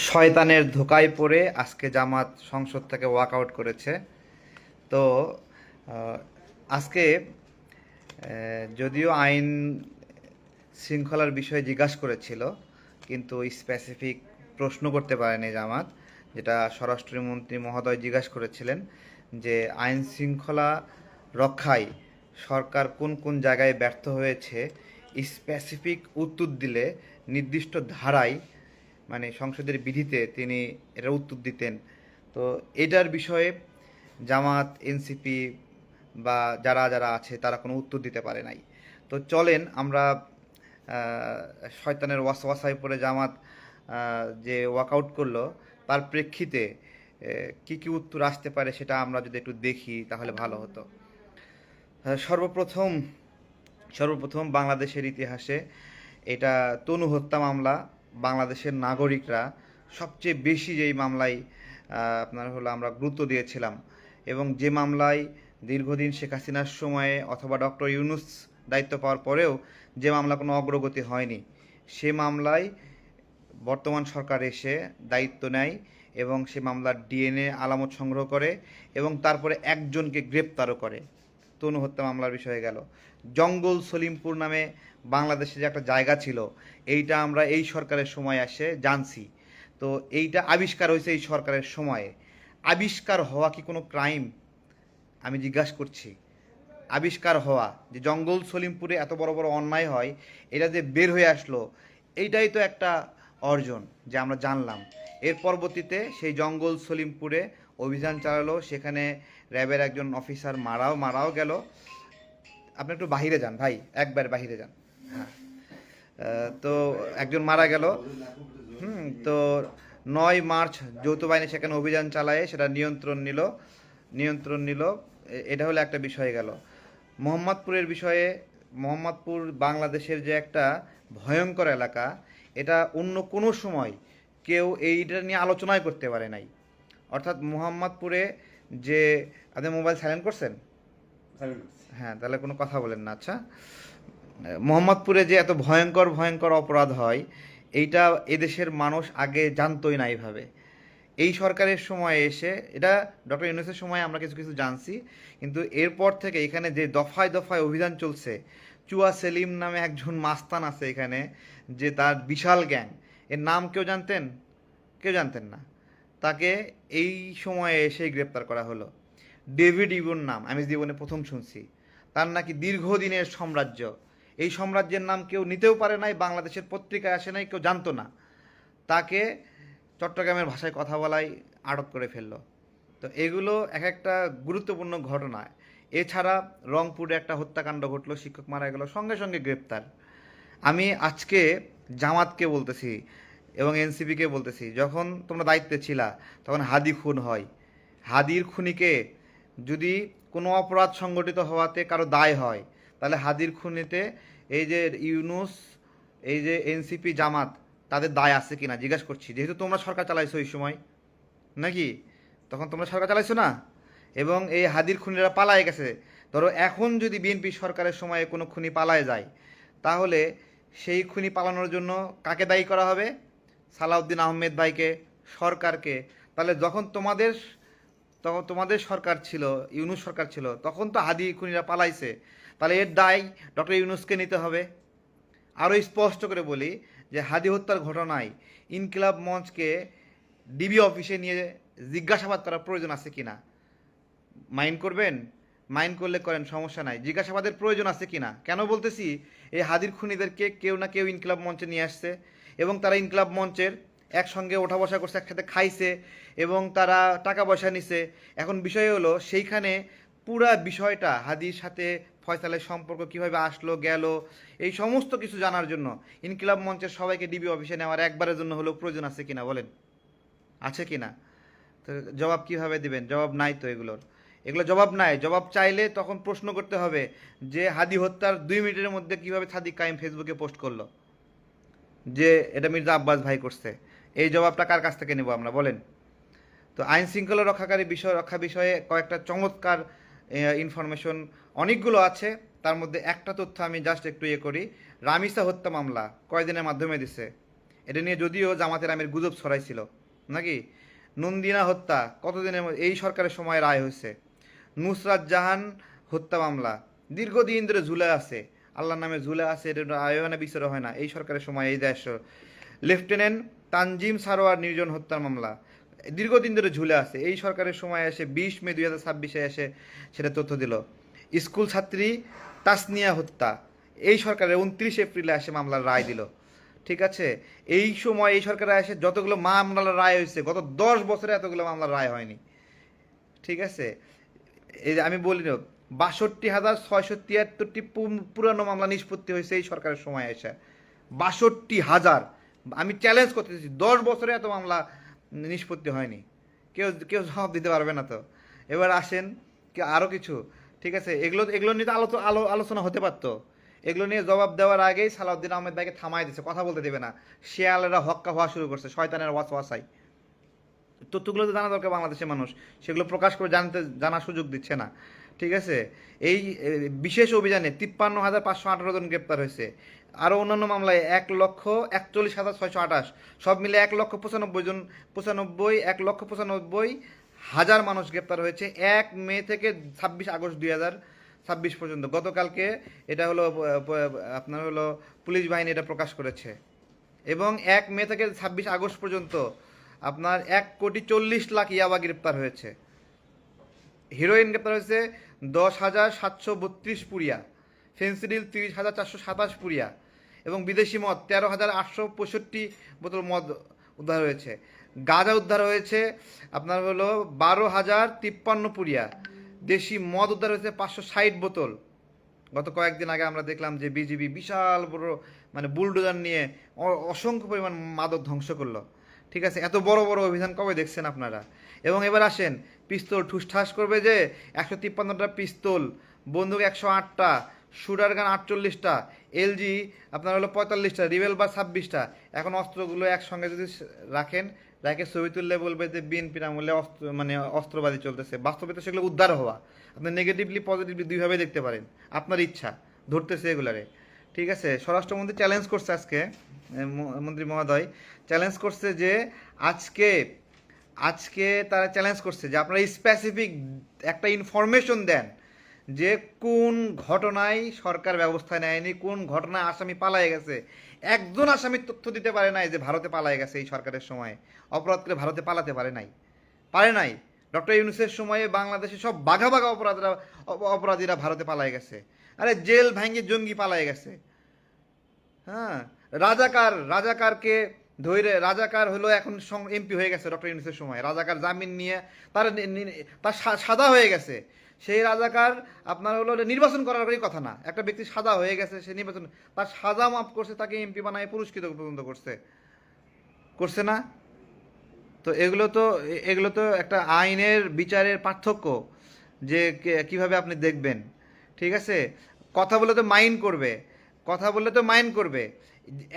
শয়তানের ধোঁকায় পড়ে আজকে জামাত সংসদ থেকে ওয়াকআউট করেছে। তো আহ, আজকে যদিও আইন শৃঙ্খলার বিষয়ে জিজ্ঞাসা করেছিল, কিন্তু স্পেসিফিক প্রশ্ন করতে পারেনি জামাত। যেটা স্বরাষ্ট্রমন্ত্রী মহোদয় জিজ্ঞাসা করেছিলেন যে আইন শৃঙ্খলা রক্ষায় সরকার কোন কোন জায়গায় ব্যর্থ হয়েছে, স্পেসিফিক উত্তর দিলে নির্দিষ্ট ধারায়, মানে সংসদের বিধিতে তিনি এটা উত্তর দিতেন। তো এটার বিষয়ে জামাত, এনসিপি বা যারা যারা আছে তারা কোনো উত্তর দিতে পারে নাই। তো চলেন আমরা শয়তানের ওয়াসওয়াসায় পড়ে জামাত যে ওয়াকআউট করলো তার প্রেক্ষিতে কি কি উত্তর আসতে পারে সেটা আমরা যদি একটু দেখি তাহলে ভালো হতো। সর্বপ্রথম সর্বপ্রথম বাংলাদেশের ইতিহাসে এটা তনু হত্যা মামলা। বাংলাদেশের নাগরিকরা সবচেয়ে বেশি যেই মামলায় আপনার হলো আমরা গুরুত্ব দিয়েছিলাম, এবং যে মামলায় দীর্ঘদিন শেখ হাসিনার সময়ে অথবা ডক্টর ইউনূস দায়িত্ব পাওয়ার পরেও যে মামলা কোনো অগ্রগতি হয়নি, সে মামলায় বর্তমান সরকার এসে দায়িত্ব নেয় এবং সে মামলার ডিএনএ আলামত সংগ্রহ করে এবং তারপরে একজনকে গ্রেপ্তারও করে। তনু হত্যা মামলার বিষয়ে গেল। জঙ্গল সলিমপুর নামে বাংলাদেশে যে একটা জায়গা ছিল, এইটা আমরা এই সরকারের সময় আসে জানছি। তো এইটা আবিষ্কার হয়েছে এই সরকারের সময়ে। আবিষ্কার হওয়া কি কোনো ক্রাইম? আমি জিজ্ঞাসা করছি। আবিষ্কার হওয়া যে জঙ্গল সলিমপুরে এত বড় বড় অন্যায় হয়, এটা যে বের হয়ে আসলো, এইটাই তো একটা অর্জন যে আমরা জানলাম। এর পরবর্তীতে সেই জঙ্গল সলিমপুরে অভিযান চালালো, সেখানে র্যাবের একজন অফিসার মারাও গেল। আপনি একটু বাহিরে যান ভাই, একবার বাহিরে যান। হ্যাঁ। তো একজন মারা গেল। তো 9 মার্চ যৌথ বাহিনী সেখানে অভিযান চালায়, সেটা নিয়ন্ত্রণ নিল। এটা হলো একটা বিষয় গেল। মোহাম্মদপুরের বিষয়ে, মোহাম্মদপুর বাংলাদেশের যে একটা ভয়ঙ্কর এলাকা, এটা অন্য কোনো সময় কেউ এইটা নিয়ে আলোচনাই করতে পারে নাই। অর্থাৎ মোহাম্মদপুরে যে, আপনি মোবাইল সাইলেন্ট করছেন? হ্যাঁ, তাহলে কোনো কথা বলেন না। আচ্ছা, মোহাম্মদপুরে যে এত ভয়ঙ্কর ভয়ঙ্কর অপরাধ হয়, এইটা এদেশের মানুষ আগে জানতোই না এইভাবে। এই সরকারের সময় এসে, এটা ডক্টর ইউনূসের সময় আমরা কিছু কিছু জানছি, কিন্তু এরপর থেকে এখানে যে দফায় দফায় অভিযান চলছে, চুয়া সেলিম নামে একজন মাস্তান আছে এখানে, যে তার বিশাল গ্যাং, এর নাম কেউ জানতেন? কেউ জানতেন না। তাকে এই সময়ে এসে গ্রেপ্তার করা হলো। ডেভিড ইবন নাম আমি জীবনে প্রথম শুনছি। তার নাকি দীর্ঘদিনের সাম্রাজ্য, এই সাম্রাজ্যের নাম কেউ নিতেও পারে নাই, বাংলাদেশের পত্রিকায় আসে নাই, কেউ জানতো না। তাকে চট্টগ্রামের ভাষায় কথা বলাই আটক করে ফেললো। তো এগুলো এক একটা গুরুত্বপূর্ণ ঘটনা। এছাড়া রংপুরে একটা হত্যাকাণ্ড ঘটলো, শিক্ষক মারা গেল, সঙ্গে সঙ্গে গ্রেপ্তার। আমি আজকে জামাতকে বলতেছি এবং এনসিপিকে বলতেছি, যখন তোমরা দায়িত্বে ছিলা তখন হাদি খুন হয়। হাদির খুনিকে যদি কোনো অপরাধ সংগঠিত হওয়াতে কারো দায় হয়, তাহলে হাদির খুনিতে এই যে ইউনূস, এই যে এনসিপি, জামাত, তাদের দায় আছে কিনা জিজ্ঞাসা করছি। যেহেতু তোমরা সরকার চালাইছো ওই সময়, নাকি? তখন তোমরা সরকার চালাইছো না? এবং এই হাদির খুনিরা পালায় গেছে। ধরো এখন যদি বিএনপি সরকারের সময়ে কোনো খুনি পালায় যায়, তাহলে সেই খুনি পালানোর জন্য কাকে দায়ী করা হবে? সালাউদ্দিন আহমেদ ভাইকে, সরকারকে। তাহলে তখন তোমাদের সরকার ছিল, ইউনূস সরকার ছিল, তখন তো হাদি খুনিরা পালাইছে, তাহলে এর দায় ডক্টর ইউনূসকে নিতে হবে। আরও স্পষ্ট করে বলি যে হাদি হত্যার ঘটনায় ইনকিলাব মঞ্চকে ডিবি অফিসে নিয়ে জিজ্ঞাসাবাদ করার প্রয়োজন আছে কিনা? মাইন্ড করবেন? মাইন্ড করলে করেন, সমস্যা নাই। জিজ্ঞাসাবাদের প্রয়োজন আছে কিনা কেন বলতেছি? এই হাদির খুনিদেরকে কেউ না কেউ ইনকিলাব মঞ্চে নিয়ে আসছে, এবং তারা ইনকিলাব মঞ্চের একসঙ্গে ওঠা বসা করছে, একসাথে খাইছে, এবং তারা টাকা পয়সা নিছে। এখন বিষয় হলো সেইখানে পুরা বিষয়টা হাদির সাথে ফয়সালের সম্পর্ক কিভাবে আসলো গেল, এই সমস্ত কিছু জানার জন্য ইনকিলাব মঞ্চের সবাইকে ডিবি অফিসে নেওয়ার একবারের জন্য হলেও প্রয়োজন আছে কিনা বলেন? আছে কিনা? তো জবাব কিভাবে দিবেন? জবাব নাই তো এগুলোর। এগুলো জবাব নাই। জবাব চাইলে তখন প্রশ্ন করতে হবে যে হাদি হত্যার 2 মিনিটের মধ্যে কিভাবে সাদিক কায়েম ফেসবুকে পোস্ট করলো যে এটা মির্জা আব্বাস ভাই করছে। এই জবাবটা কার কাছ থেকে নেব আমরা, বলেন? তো আইন শৃঙ্খলা রক্ষা বিষয়ে কয়েকটা চমৎকার ইনফরমেশন অনেকগুলো আছে। তার মধ্যে একটা তথ্য আমি জাস্ট একটু করি। রামিসা হত্যা মামলা কয়দিনের মাধ্যমে দিছে? এটা নিয়ে যদিও জামাতের আমির গুজব ছড়াইছিল নাকি। নন্দিনা হত্যা কতদিনের এই সরকারের সময় রায় হয়েছে। নুসরাত জাহান হত্যা মামলা দীর্ঘদিন ধরে ঝুলে আছে, আল্লাহর নামে ঝুলে আছে, এটা আয়োজনে বিচার হয় না এই সরকারের সময় এই দেশ। লেফটেন্যান্ট তানজিম সারোয়ার নির্জন হত্যার মামলা দীর্ঘদিন ধরে ঝুলে আছে, এই সরকারের সময় এসে 20 মে 2026 এসে সেটা তথ্য দিল। স্কুল ছাত্রী তাসনিয়া হত্যা এই সরকারের 29 এপ্রিলে এসে মামলার রায় দিল। ঠিক আছে, এই সময় এই সরকারে এসে যতগুলো মামলার রায় হয়েছে গত 10 বছরে এতগুলো মামলার রায় হয়নি। ঠিক আছে, এই যে আমি বলি 62,673টি পুরানো মামলা নিষ্পত্তি হয়েছে এই সরকারের সময় এসে। 62,000, আমি চ্যালেঞ্জ করতেছি 10 বছরে এত মামলা নিষ্পত্তি হয়নি। কেউ কেউ জবাব দিতে পারবে না তো। এবার আসেন আরও কিছু। ঠিক আছে, এগুলো নিয়ে তো আলোচনা হতে পারতো। এগুলো নিয়ে জবাব দেওয়ার আগেই সালাউদ্দিন আহমেদ ভাইকে থামাই দিচ্ছে, কথা বলতে দেবে না। শেয়ালেরা হক্কা হওয়া শুরু করছে, শয়তানের ওয়াসাই। তথ্যগুলো তো জানা দরকার বাংলাদেশের মানুষ, সেগুলো প্রকাশ করে জানার সুযোগ দিচ্ছে না। ঠিক আছে, এই বিশেষ অভিযানে 53,518 জন গ্রেপ্তার হয়েছে। আরও অন্যান্য মামলায় 1,41,628, সব মিলে 1,95,1,95,000 মানুষ গ্রেপ্তার হয়েছে 1 মে থেকে 26 আগস্ট 2026 পর্যন্ত। গতকালকে এটা হলো আপনার হলো পুলিশ বাহিনী এটা প্রকাশ করেছে। এবং 1 মে থেকে 26 আগস্ট পর্যন্ত আপনার 1,40,00,000 ইয়াবা গ্রেপ্তার হয়েছে। হিরোইন গ্রেপ্তার হয়েছে 10,732 পুরিয়া, ফেন্সিডিল 30,427 পুরিয়া, এবং বিদেশি মদ 13,865 বোতল মদ উদ্ধার হয়েছে। গাঁজা উদ্ধার হয়েছে আপনার হলো 12,053 পুরিয়া, দেশি মদ উদ্ধার হয়েছে 560 বোতল। গত কয়েকদিন আগে আমরা দেখলাম যে বিজিবি বিশাল বড় মানে বুলডোজার নিয়ে অসংখ্য পরিমাণ মাদক ধ্বংস করলো। ঠিক আছে, এত বড় বড় অভিযান কবে দেখছেন আপনারা? এবং এবার আসেন, পিস্তল ঠুসঠাস করবে যে 153টা পিস্তল, বন্দুক 108টা, শুটার গান 48টা, এলজি আপনার হলো 45টা, রিভলভার 26টা। এখন অস্ত্রগুলো একসঙ্গে যদি রাখেন, রেখে ছবি তুললে বলবে যে বিএনপির আমলে অস্ত্রবাদী চলতেছে। বাস্তবে তো সেগুলো উদ্ধার হওয়া। আপনি নেগেটিভলি পজিটিভলি দুইভাবে দেখতে পারেন, আপনার ইচ্ছা ধরতেছে এগুলারে। ঠিক আছে, স্বরাষ্ট্রমন্ত্রী চ্যালেঞ্জ করছে আজকে, মন্ত্রী মহোদয় চ্যালেঞ্জ করছে যে আজকে তারা চ্যালেঞ্জ করছে যে আপনারা স্পেসিফিক একটা ইনফরমেশন দেন যে কোন ঘটনায় সরকার ব্যবস্থা নেয়নি, কোন ঘটনায় আসামি পালায়ে গেছে। একজন আসামির তথ্য দিতে পারে নাই যে ভারতে পালায়ে গেছে এই সরকারের সময়, অপরাধ করে ভারতে পালাতে পারে নাই। ডক্টর ইউনূসের সময়ে বাংলাদেশে সব বাঘা বাঘা অপরাধীরা ভারতে পালায়ে গেছে। আরে জেল ভাঙ্গে জঙ্গি পালায়ে গেছে। হ্যাঁ, রাজাকারকে ধৈর্য, রাজাকার হলো এখন এমপি হয়ে গেছে ডক্টর ইউনূসের সময়। রাজাকার জামিন নিয়ে তার সাদা হয়ে গেছে। সেই রাজাকার আপনার হলো নির্বাচন করার কথা না, একটা ব্যক্তি সাদা হয়ে গেছে, সে নির্বাচন, তার সাজা মাফ করছে, তাকে এমপি বানায় পুরস্কৃত পর্যন্ত করছে না। তো এগুলো তো একটা আইনের বিচারের পার্থক্য, যে কিভাবে আপনি দেখবেন। ঠিক আছে, কথা বলে তো মাইন্ড করবে।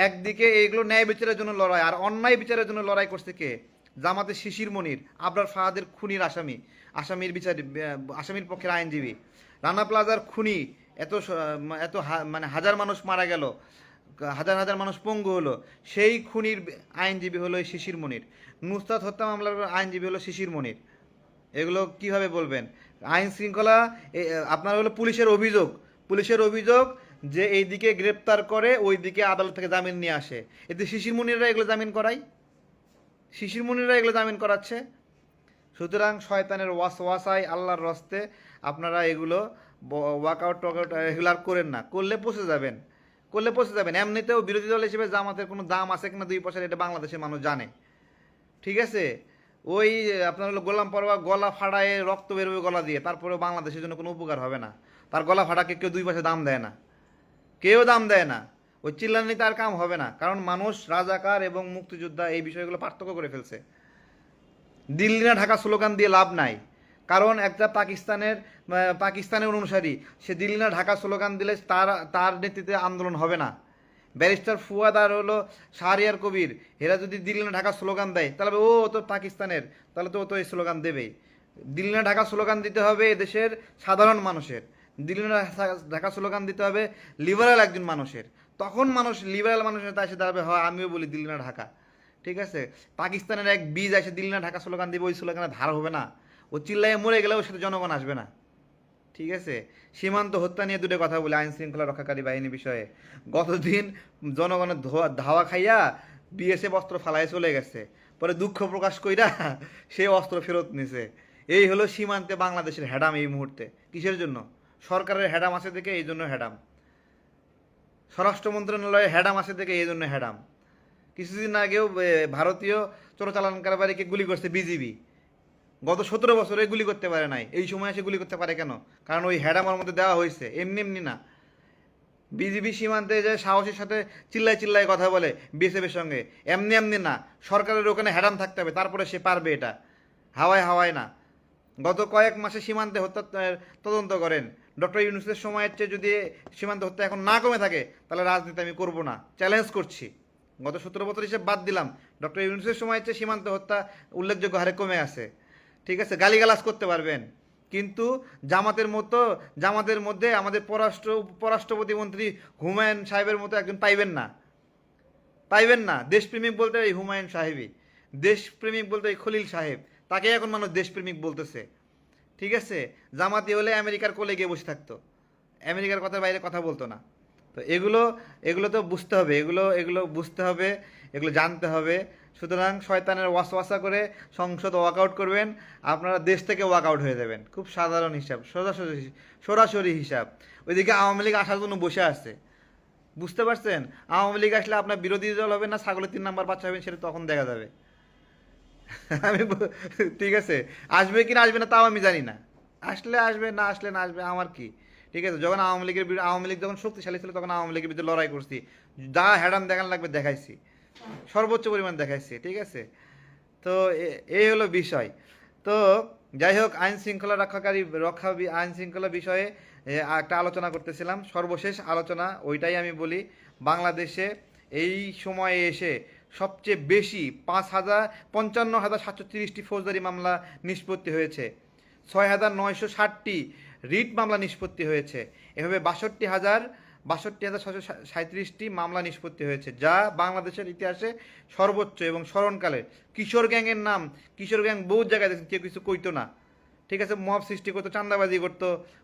একদিকে এগুলো ন্যায় বিচারের জন্য লড়াই, আর অন্যায় বিচারের জন্য লড়াই করছে কে? জামাতে শিশির মনির, আবরার ফাহাদের খুনির আসামির পক্ষের আইনজীবী। রানা প্লাজার খুনি, এত মানে হাজার মানুষ মারা গেল, হাজার হাজার মানুষ পঙ্গু হলো, সেই খুনির আইনজীবী হলো এই শিশির মনির। নুসরাত হত্যা মামলার আইনজীবী হলো শিশির মনির। এগুলো কিভাবে বলবেন? আইন শৃঙ্খলা আপনার হলো পুলিশের অভিযোগ যে এইদিকে গ্রেপ্তার করে, ওইদিকে আদালত থেকে জামিন নিয়ে আসে। এতে শিশির মনিররা এগুলো জামিন করাচ্ছে। সুতরাং শয়তানের ওয়াসাই আল্লাহর রস্তে আপনারা এগুলো ওয়াকআউট এগুলো আর করেন না। করলে পচে যাবেন। এমনিতেও বিরোধী দল হিসেবে জামাতের কোনো দাম আছে কিনা 2 পয়সার, এটা বাংলাদেশের মানুষ জানে। ঠিক আছে, ওই আপনার হলো গোলাম পরোয়া গলা ফাড়ায় রক্ত বেরোবে গলা দিয়ে, তারপরেও বাংলাদেশের জন্য কোনো উপকার হবে না। তার গলা ফাটাকে কেউ 2 পয়সা দাম দেয় না। ওই চিল্লানি তার কাম হবে না, কারণ মানুষ রাজাকার এবং মুক্তিযোদ্ধা এই বিষয়গুলো পার্থক্য করে ফেলছে। দিল্লি না ঢাকা স্লোগান দিয়ে লাভ নাই, কারণ একটা পাকিস্তানের অনুসারী সে দিল্লি না ঢাকা স্লোগান দিলে তার নেতৃত্বে আন্দোলন হবে না। ব্যারিস্টার ফুয়াদ আর হলো শাহরিয়ার কবির, এরা যদি দিল্লি না ঢাকা স্লোগান দেয়, তাহলে ও তো পাকিস্তানের, তাহলে তো ও তো এই স্লোগান দেবেই। দিল্লি না ঢাকা স্লোগান দিতে হবে এদেশের সাধারণ মানুষের, দিল্লি না ঢাকা স্লোগান দিতে হবে লিবারাল একজন মানুষের। তখন মানুষ লিবারাল মানুষের তা এসে দাঁড়াবে, হয় আমিও বলি দিল্লি না ঢাকা। ঠিক আছে, পাকিস্তানের এক বীজ এসে দিল্লি না ঢাকা স্লোগান দিবে, ওই স্লোগানে ধার হবে না, ও চিল্লাইয়ে মরে গেলে ওর সাথে জনগণ আসবে না। ঠিক আছে, সীমান্ত হত্যা নিয়ে দুটো কথা বলে আইন শৃঙ্খলা রক্ষাকারী বাহিনী বিষয়ে। গতদিন জনগণের ধাওয়া খাইয়া বিএসএফ অস্ত্র ফালায় চলে গেছে, পরে দুঃখ প্রকাশ কইরা সে অস্ত্র ফেরত নিছে। এই হলো সীমান্তে বাংলাদেশের হ্যাডাম এই মুহূর্তে। কিসের জন্য? সরকারের হ্যাডাম আছে দেখে এই জন্য হ্যাডাম, স্বরাষ্ট্র মন্ত্রণালয়ে হ্যাডাম আছে দেখে এই জন্য হ্যাডাম। কিছুদিন আগেও ভারতীয় চোরাচালানকারীকে গুলি করছে বিজিবি, গত 17 বছরে গুলি করতে পারে নাই, এই সময় এসে গুলি করতে পারে কেন? কারণ ওই হ্যাডামার মধ্যে দেওয়া হয়েছে, এমনি এমনি না। বিজিবি সীমান্তে যে সাহসের সাথে চিল্লায় চিল্লায় কথা বলে বিএসএফের সঙ্গে, এমনি এমনি না, সরকারের ওখানে হ্যাডাম থাকতে হবে, তারপরে সে পারবে এটা, হাওয়ায় হাওয়ায় না। গত কয়েক মাসে সীমান্তে হত্যা তদন্ত করেন, ডক্টর ইউনূসের সময়ের চেয়ে যদি সীমান্ত হত্যা এখন না কমে থাকে, তাহলে রাজনীতি আমি করব না, চ্যালেঞ্জ করছি। গত 17 বছর হিসেবে বাদ দিলাম, ডক্টর ইউনূসের সময়ের চেয়ে সীমান্ত হত্যা উল্লেখযোগ্য হারে কমে আছে। ঠিক আছে, গালিগালাজ করতে পারবেন, কিন্তু জামাতের মধ্যে আমাদের পররাষ্ট্র প্রতিমন্ত্রী হুমায়ুন সাহেবের মতো একজন পাইবেন না, পাইবেন না। দেশপ্রেমিক বলতে এই হুমায়ুন সাহেবই, দেশপ্রেমিক বলতে এই খলিল সাহেব, তাকে এখন মানুষ দেশপ্রেমিক বলতেছে। ঠিক আছে, জামাতি হলে আমেরিকার কোলে গিয়ে বসে থাকতো, আমেরিকার কথার বাইরে কথা বলতো না। তো এগুলো এগুলো তো বুঝতে হবে, এগুলো বুঝতে হবে, এগুলো জানতে হবে। সুতরাং শয়তানের ওয়াসওয়াসা করে সংসদ ওয়াকআউট করবেন, আপনারা দেশ থেকে ওয়াকআউট হয়ে যাবেন। খুব সাধারণ হিসাব, সরাসরি হিসাব। ওইদিকে আওয়ামী লীগ আসার জন্য বসে আছে, বুঝতে পারছেন? আওয়ামী লীগ আসলে আপনার বিরোধী দল হবে না, ছাগলের 3 নাম্বার বাচ্চা হবেন, সেটা তখন দেখা যাবে। ঠিক আছে, আসবে কি না আসবে না তাও আমি জানি না, আসলে আসবে, না আসলে না আসবে, আমার কি। ঠিক আছে, যখন আওয়ামী লীগ যখন শক্তিশালী ছিল তখন আওয়ামী লীগের বিরুদ্ধে লড়াই করছি, যা হ্যাডাম দেখান লাগবে দেখাইছি, সর্বোচ্চ পরিমাণ দেখাইছি। ঠিক আছে, তো এই হলো বিষয়। তো যাই হোক, আইন শৃঙ্খলা বিষয়ে একটা আলোচনা করতেছিলাম, সর্বশেষ আলোচনা ওইটাই আমি বলি। বাংলাদেশে এই সময়ে এসে সবচেয়ে বেশি 55,730টি ফৌজদারি মামলা নিষ্পত্তি হয়েছে, 6,960টি রিট মামলা নিষ্পত্তি হয়েছে, এভাবে 62,637টি মামলা নিষ্পত্তি হয়েছে, যা বাংলাদেশের ইতিহাসে সর্বোচ্চ এবং স্মরণকালের। কিশোর গ্যাং বহু জায়গায় দেখছেন, কেউ কিছু কইতো না। ঠিক আছে, মব সৃষ্টি করতো, চাঁদাবাজি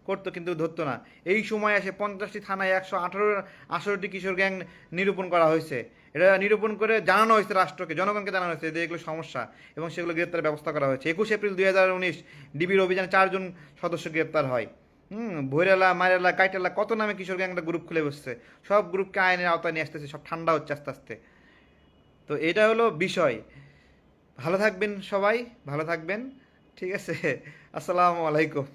করতো কিন্তু ধরতো না। এই সময় এসে 50টি থানায় 118টি কিশোর গ্যাং নিরূপণ করা হয়েছে। এটা নিরূপণ করে জানানো হয়েছে রাষ্ট্রকে, জনগণকে জানানো হয়েছে যে এগুলো সমস্যা, এবং সেগুলো গ্রেপ্তারের ব্যবস্থা করা হয়েছে। 21 এপ্রিল 2019 ডিবির অভিযানে 4 জন সদস্য গ্রেপ্তার হয়। ভৈরালা, মাইরালা, কাইটালা, কত নামে কিশোর গ্যাংটা গ্রুপ খুলে বসছে, সব গ্রুপকে আইনের আওতায় নিয়ে আসতেছে, সব ঠান্ডা হচ্ছে আস্তে আস্তে। তো এটা হলো বিষয়। ভালো থাকবেন সবাই, ভালো থাকবেন। ঠিক আছে, আসসালামু আলাইকুম।